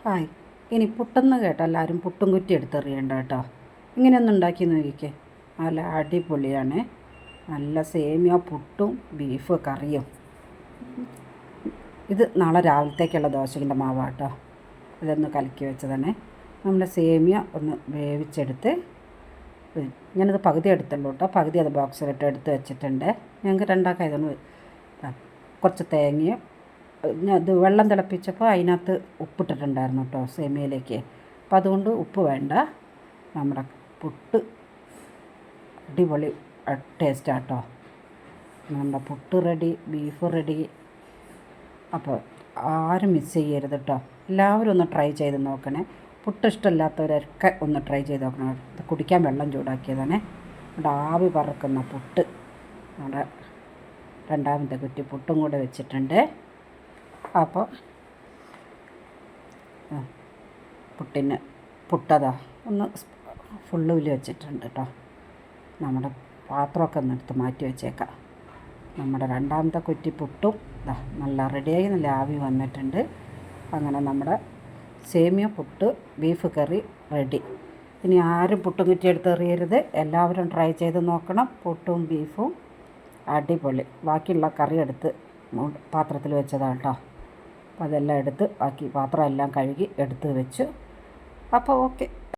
Hi. ഇനി പുട്ടെന്ന് കേട്ടോ എല്ലാവരും പുട്ടും കുറ്റി എടുത്തെറിയണ്ട കേട്ടോ. ഇങ്ങനെയൊന്ന് ഉണ്ടാക്കി നോക്കിക്കേ. നല്ല അടിപൊളിയാണ്. നല്ല സേമിയ പുട്ടും ബീഫ് കറിയും. ഇത് നാളെ രാവിലത്തേക്കുള്ള ദോശയുടെ മാവാട്ടോ. ഇതൊന്ന് കലക്കി വെച്ചതാണ്. നമ്മുടെ സേമിയ ഒന്ന് വേവിച്ചെടുത്ത് ഞാനിത് പകുതി എടുത്തുള്ളൂ കേട്ടോ. പകുതി അത് ബോക്സിലിട്ട് എടുത്ത് വെച്ചിട്ടുണ്ട്. ഞങ്ങൾക്ക് രണ്ടാക്കായതുകൊണ്ട് കുറച്ച് തേങ്ങയും ഇത് വെള്ളം തിളപ്പിച്ചപ്പോൾ അതിനകത്ത് ഉപ്പിട്ടിട്ടുണ്ടായിരുന്നു കേട്ടോ സേമിയയിലേക്ക്. അപ്പോൾ അതുകൊണ്ട് ഉപ്പ് വേണ്ട. നമ്മുടെ പുട്ട് അടിപൊളി ടേസ്റ്റാട്ടോ. നമ്മുടെ പുട്ട് റെഡി, ബീഫ് റെഡി. അപ്പോൾ ആരും മിസ് ചെയ്യരുത് കേട്ടോ. എല്ലാവരും ഒന്ന് ട്രൈ ചെയ്ത് നോക്കണേ. പുട്ട് ഇഷ്ടമില്ലാത്തവരൊക്കെ ഒന്ന് ട്രൈ ചെയ്ത് നോക്കണം. ഇത് കുടിക്കാൻ വെള്ളം ചൂടാക്കിയതാണേ. നമ്മുടെ ആവി പറക്കുന്ന പുട്ട്, നമ്മുടെ രണ്ടാമത്തെ കുറ്റി പുട്ടും കൂടെ വെച്ചിട്ടുണ്ട്. അപ്പോൾ പുട്ടതാ ഒന്ന് ഫുള്ളിൽ വെച്ചിട്ടുണ്ട് കേട്ടോ. നമ്മുടെ പാത്രമൊക്കെ ഒന്ന് എടുത്ത് മാറ്റി വെച്ചേക്കാം. നമ്മുടെ രണ്ടാമത്തെ കുറ്റി പുട്ടും നല്ല റെഡിയായി, നല്ല ആവി വന്നിട്ടുണ്ട്. അങ്ങനെ നമ്മുടെ സേമിയ പുട്ട് ബീഫ് കറി റെഡി. ഇനി ആരും പുട്ടും കുറ്റി എടുത്ത് എറിയരുത്. എല്ലാവരും ട്രൈ ചെയ്ത് നോക്കണം. പുട്ടും ബീഫും അടിപൊളി. ബാക്കിയുള്ള കറി എടുത്ത് പാത്രത്തിൽ വെച്ചതാണ് കേട്ടോ. അപ്പോൾ അതെല്ലാം എടുത്ത് ബാക്കി പാത്രം എല്ലാം കഴുകി എടുത്ത് വെച്ചു. അപ്പോൾ ഓക്കെ.